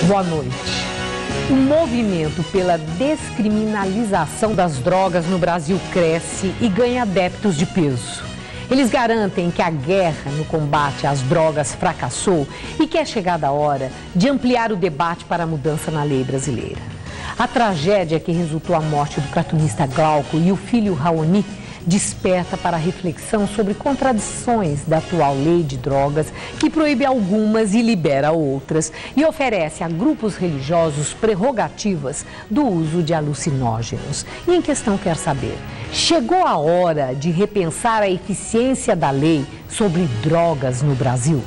Boa noite. O movimento pela descriminalização das drogas no Brasil cresce e ganha adeptos de peso. Eles garantem que a guerra no combate às drogas fracassou e que é chegada a hora de ampliar o debate para a mudança na lei brasileira. A tragédia que resultou a morte do cartunista Glauco e o filho Raoni desperta para a reflexão sobre contradições da atual lei de drogas, que proíbe algumas e libera outras, e oferece a grupos religiosos prerrogativas do uso de alucinógenos. E em questão quer saber, chegou a hora de repensar a eficiência da lei sobre drogas no Brasil?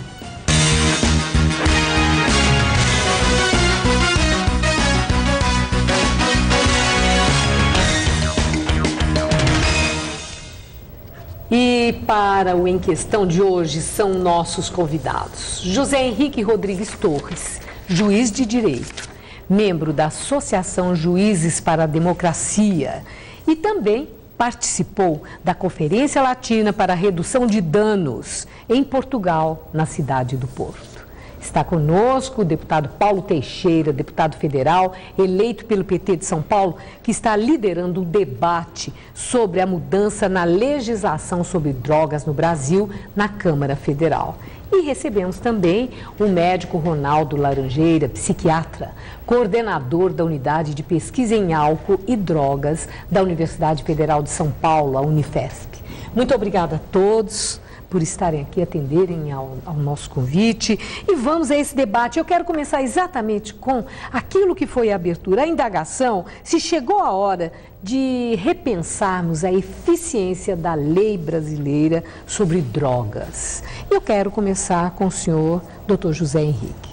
E para o Em Questão de hoje são nossos convidados: José Henrique Rodrigues Torres, juiz de direito, membro da Associação Juízes para a Democracia e também participou da Conferência Latina para a Redução de Danos em Portugal, na cidade do Porto. Está conosco o deputado Paulo Teixeira, deputado federal, eleito pelo PT de São Paulo, que está liderando o debate sobre a mudança na legislação sobre drogas no Brasil na Câmara Federal. E recebemos também o médico Ronaldo Laranjeira, psiquiatra, coordenador da Unidade de Pesquisa em Álcool e Drogas da Universidade Federal de São Paulo, a Unifesp. Muito obrigada a todos por estarem aqui, atenderem ao nosso convite. E vamos a esse debate. Eu quero começar exatamente com aquilo que foi a abertura, a indagação, se chegou a hora de repensarmos a eficiência da lei brasileira sobre drogas. Eu quero começar com o senhor, doutor José Henrique.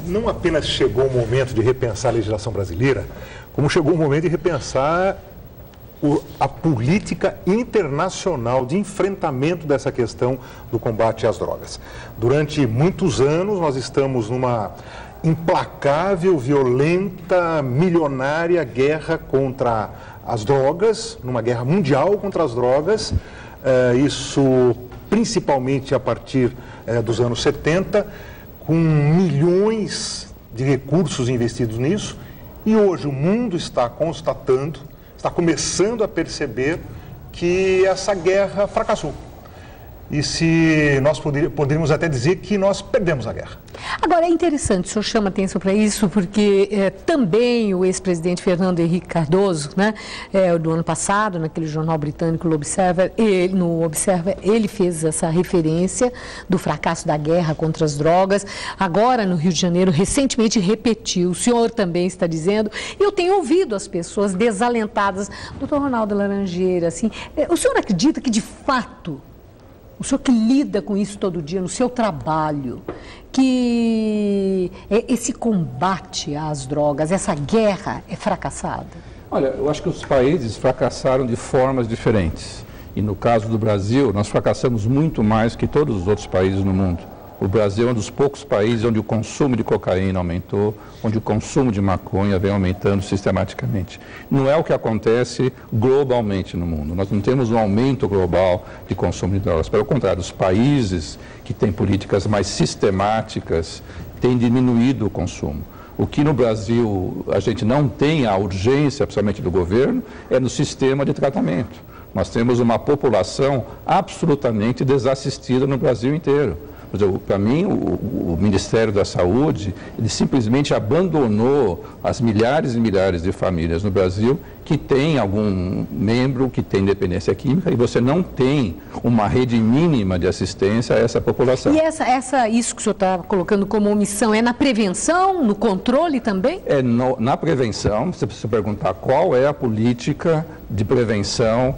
Não apenas chegou o momento de repensar a legislação brasileira, como chegou o momento de repensar a política internacional de enfrentamento dessa questão do combate às drogas. Durante muitos anos, nós estamos numa implacável, violenta, milionária guerra contra as drogas, numa guerra mundial contra as drogas, isso principalmente a partir dos anos 70, com milhões de recursos investidos nisso, e hoje o mundo está constatando, está começando a perceber que essa guerra fracassou. E se nós poderíamos até dizer que nós perdemos a guerra. Agora, é interessante, o senhor chama atenção para isso, porque também o ex-presidente Fernando Henrique Cardoso, né, do ano passado, naquele jornal britânico, no Observer, ele fez essa referência do fracasso da guerra contra as drogas. Agora, no Rio de Janeiro, recentemente repetiu, o senhor também está dizendo, e eu tenho ouvido as pessoas desalentadas. Doutor Ronaldo Laranjeira, assim, o senhor acredita que, de fato, o senhor que lida com isso todo dia no seu trabalho, que esse combate às drogas, essa guerra é fracassada? Olha, eu acho que os países fracassaram de formas diferentes. E no caso do Brasil, nós fracassamos muito mais que todos os outros países no mundo. O Brasil é um dos poucos países onde o consumo de cocaína aumentou, onde o consumo de maconha vem aumentando sistematicamente. Não é o que acontece globalmente no mundo. Nós não temos um aumento global de consumo de drogas. Pelo contrário, os países que têm políticas mais sistemáticas têm diminuído o consumo. O que no Brasil a gente não tem a urgência, principalmente do governo, é no sistema de tratamento. Nós temos uma população absolutamente desassistida no Brasil inteiro. Para mim, o Ministério da Saúde, ele simplesmente abandonou as milhares e milhares de famílias no Brasil que tem algum membro que tem dependência química, e você não tem uma rede mínima de assistência a essa população. E isso que o senhor está colocando como omissão é na prevenção, no controle também? Na prevenção. Você precisa perguntar qual é a política de prevenção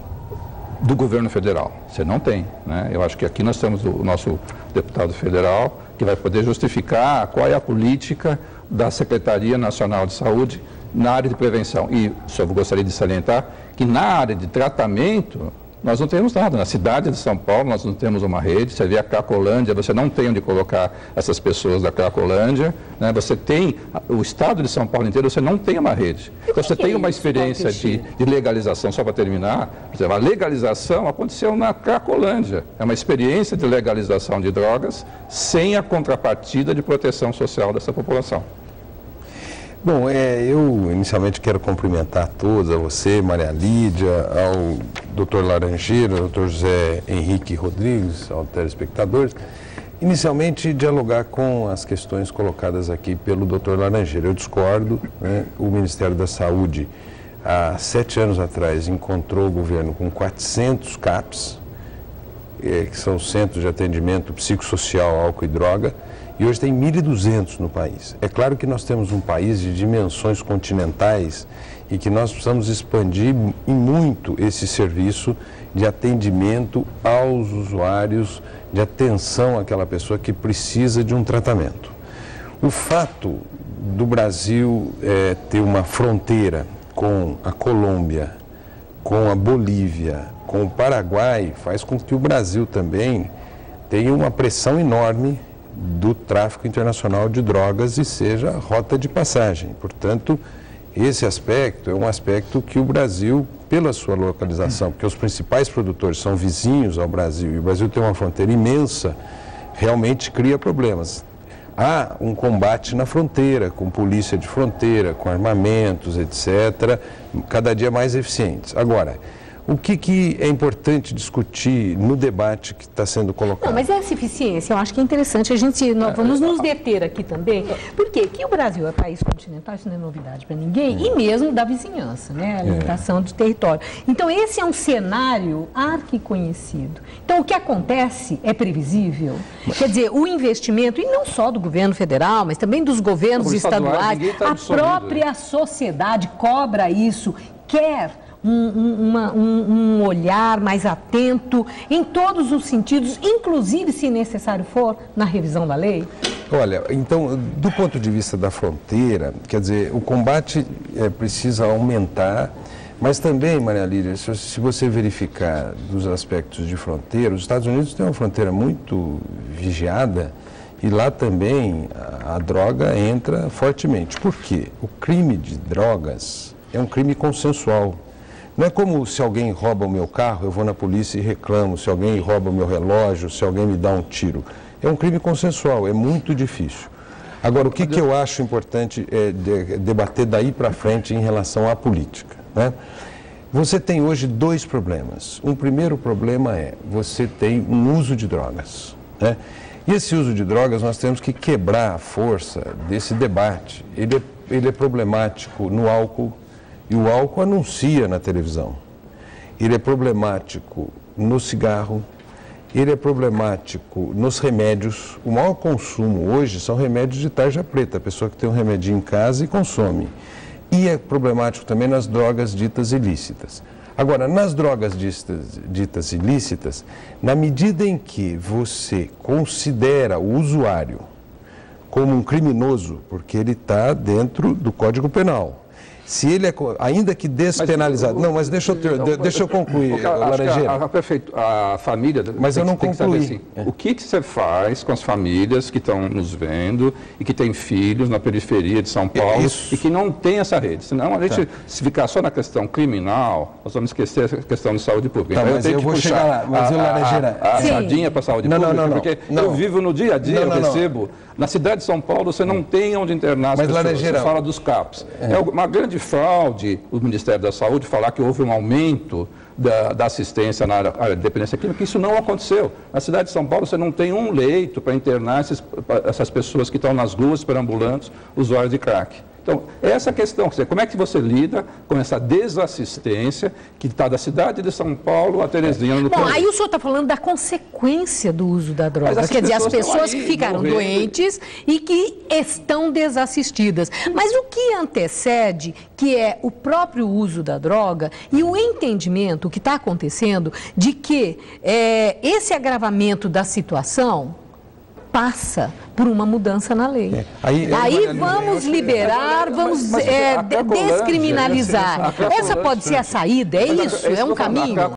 do governo federal. Você não tem, né? Eu acho que aqui nós temos o nosso deputado federal que vai poder justificar qual é a política da Secretaria Nacional de Saúde na área de prevenção. E só gostaria de salientar que na área de tratamento nós não temos nada. Na cidade de São Paulo nós não temos uma rede. Você vê a Cracolândia, você não tem onde colocar essas pessoas da Cracolândia, né? Você tem o estado de São Paulo inteiro, você não tem uma rede. Então, você tem uma experiência de legalização, só para terminar. Por exemplo, a legalização aconteceu na Cracolândia. É uma experiência de legalização de drogas sem a contrapartida de proteção social dessa população. Bom, eu inicialmente quero cumprimentar a todos, a você, Maria Lídia, ao Dr. Laranjeira, ao Dr. José Henrique Rodrigues, aos telespectadores. Inicialmente, dialogar com as questões colocadas aqui pelo Dr. Laranjeira. Eu discordo, né? O Ministério da Saúde, há 7 anos atrás, encontrou o governo com 400 CAPs, que são Centros de Atendimento Psicossocial, Álcool e Droga, e hoje tem 1.200 no país. É claro que nós temos um país de dimensões continentais e que nós precisamos expandir em muito esse serviço de atendimento aos usuários, de atenção àquela pessoa que precisa de um tratamento. O fato do Brasil ter uma fronteira com a Colômbia, com a Bolívia, com o Paraguai, faz com que o Brasil também tenha uma pressão enorme do tráfico internacional de drogas e seja rota de passagem. Portanto, esse aspecto é um aspecto que o Brasil, pela sua localização, porque os principais produtores são vizinhos ao Brasil e o Brasil tem uma fronteira imensa, realmente cria problemas. Há um combate na fronteira, com polícia de fronteira, com armamentos, etc., cada dia mais eficientes. Agora, o que é importante discutir no debate que está sendo colocado? Não, mas essa eficiência, eu acho que é interessante. Nós vamos nos deter aqui também, porque que o Brasil é país continental, isso não é novidade para ninguém, e mesmo da vizinhança, né? A limitação do território. Então, esse é um cenário arquiconhecido. Então, o que acontece é previsível. Quer dizer, o investimento, e não só do governo federal, mas também dos governos estaduais, a própria sociedade cobra isso, quer um olhar mais atento em todos os sentidos, inclusive, se necessário for, na revisão da lei? Olha, então, do ponto de vista da fronteira, quer dizer, o combate precisa aumentar, mas também, Maria Lídia, se você verificar dos aspectos de fronteira, os Estados Unidos têm uma fronteira muito vigiada e lá também a droga entra fortemente. Por quê? O crime de drogas é um crime consensual. Não é como se alguém rouba o meu carro, eu vou na polícia e reclamo, se alguém rouba o meu relógio, se alguém me dá um tiro. É um crime consensual, é muito difícil. Agora, o que eu acho importante é debater daí para frente em relação à política, né? Você tem hoje 2 problemas. Um primeiro problema é, você tem um uso de drogas, né? E esse uso de drogas nós temos que quebrar a força desse debate. Ele é problemático no álcool, e o álcool anuncia na televisão. Ele é problemático no cigarro, ele é problemático nos remédios. O maior consumo hoje são remédios de tarja preta, a pessoa que tem um remedinho em casa e consome. E é problemático também nas drogas ditas ilícitas. Agora, nas drogas ditas ilícitas, na medida em que você considera o usuário como um criminoso, porque ele está dentro do Código Penal, se ele é, ainda que despenalizado... Não, mas deixa eu concluir, Laranjeira. A família... Mas eu não concluí. Assim, o que você faz com as famílias que estão nos vendo e que têm filhos na periferia de São Paulo e que não tem essa rede? Senão, a gente, se ficar só na questão criminal, nós vamos esquecer a questão de saúde pública. Tá, mas eu vou chegar lá. Mas Laranjeira... A sardinha para a saúde pública, porque eu vivo no dia a dia, eu recebo... Na cidade de São Paulo, você não tem onde internar as pessoas. Laranjeira, você fala dos CAPs. É uma grande fraude o Ministério da Saúde falar que houve um aumento da assistência na área de dependência química, que isso não aconteceu. Na cidade de São Paulo, você não tem um leito para internar essas pessoas que estão nas ruas perambulando, usuários de crack. Então, essa é a questão, como é que você lida com essa desassistência que está da cidade de São Paulo a Teresina no Bom, aí o senhor está falando da consequência do uso da droga, quer dizer, as pessoas que ficaram doentes e que estão desassistidas. Mas o que antecede, que é o próprio uso da droga e o entendimento que está acontecendo de que esse agravamento da situação passa por uma mudança na lei. Aí vamos liberar, vamos descriminalizar. Essa pode ser a saída, é isso? É um caminho?